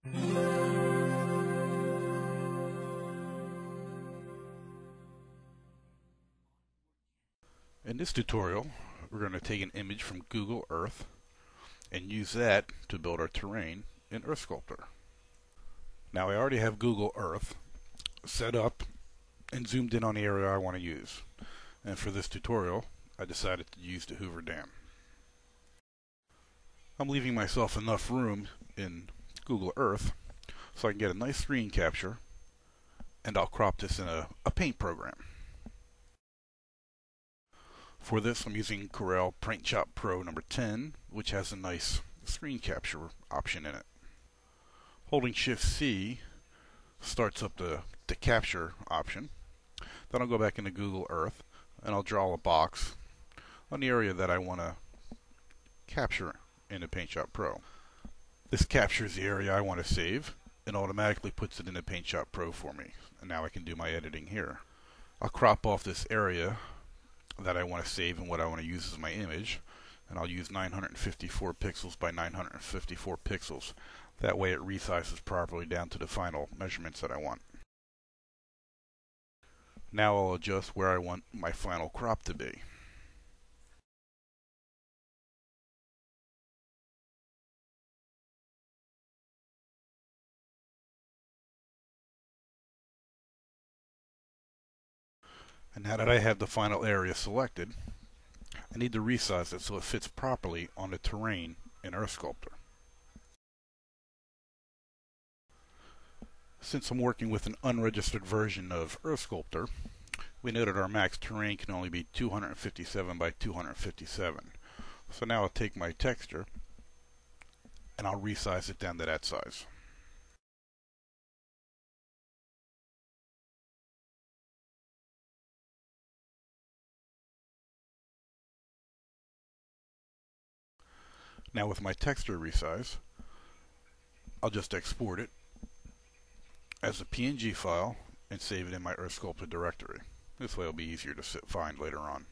In this tutorial, we're going to take an image from Google Earth and use that to build our terrain in EarthSculptor. Now I already have Google Earth set up and zoomed in on the area I want to use. And for this tutorial, I decided to use the Hoover Dam. I'm leaving myself enough room in Google Earth so I can get a nice screen capture, and I'll crop this in a paint program. For this, I'm using Corel Paint Shop Pro number 10, which has a nice screen capture option in it. Holding Shift-C starts up the capture option. Then I'll go back into Google Earth and I'll draw a box on the area that I want to capture in the Paint Shop Pro. This captures the area I want to save and automatically puts it in the Paint Shop Pro for me. And now I can do my editing here. I'll crop off this area that I want to save and what I want to use as my image, and I'll use 954 pixels by 954 pixels. That way it resizes properly down to the final measurements that I want. Now I'll adjust where I want my final crop to be. And now that I have the final area selected, I need to resize it so it fits properly on the terrain in EarthSculptor. Since I'm working with an unregistered version of EarthSculptor, we know that our max terrain can only be 257 by 257. So now I'll take my texture and I'll resize it down to that size. Now with my texture resize, I'll just export it as a PNG file and save it in my EarthSculptor directory. This way it'll be easier to find later on.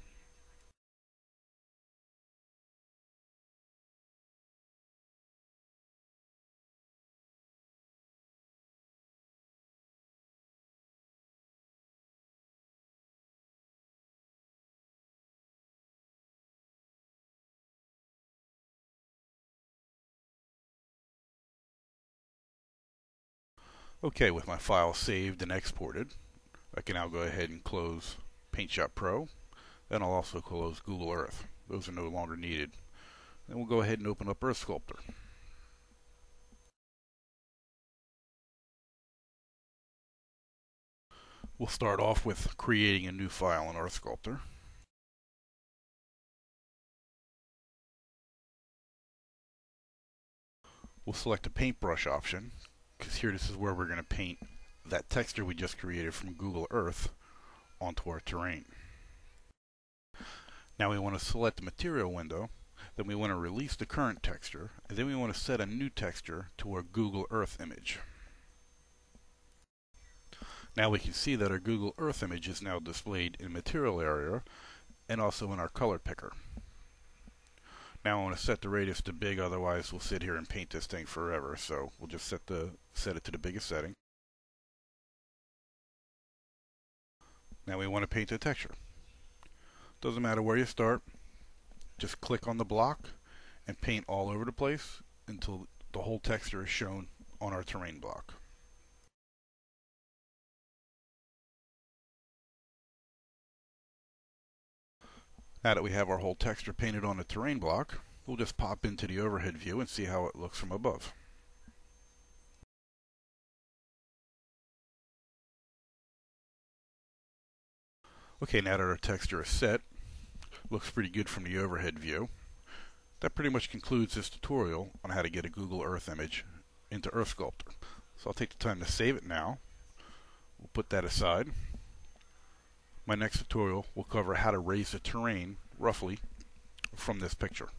Okay, with my file saved and exported, I can now go ahead and close Paint Shop Pro. Then I'll also close Google Earth. Those are no longer needed. Then we'll go ahead and open up EarthSculptor. We'll start off with creating a new file in EarthSculptor. We'll select the paintbrush option, because here this is where we're going to paint that texture we just created from Google Earth onto our terrain. Now we want to select the material window, then we want to release the current texture, and then we want to set a new texture to our Google Earth image. Now we can see that our Google Earth image is now displayed in material area and also in our color picker. Now I want to set the radius to big, otherwise we'll sit here and paint this thing forever. So we'll just set it to the biggest setting. Now we want to paint the texture. Doesn't matter where you start, just click on the block and paint all over the place until the whole texture is shown on our terrain block. Now that we have our whole texture painted on the terrain block, we'll just pop into the overhead view and see how it looks from above. Okay, now that our texture is set, looks pretty good from the overhead view. That pretty much concludes this tutorial on how to get a Google Earth image into EarthSculptor. So I'll take the time to save it now. We'll put that aside. My next tutorial will cover how to raise the terrain roughly from this picture.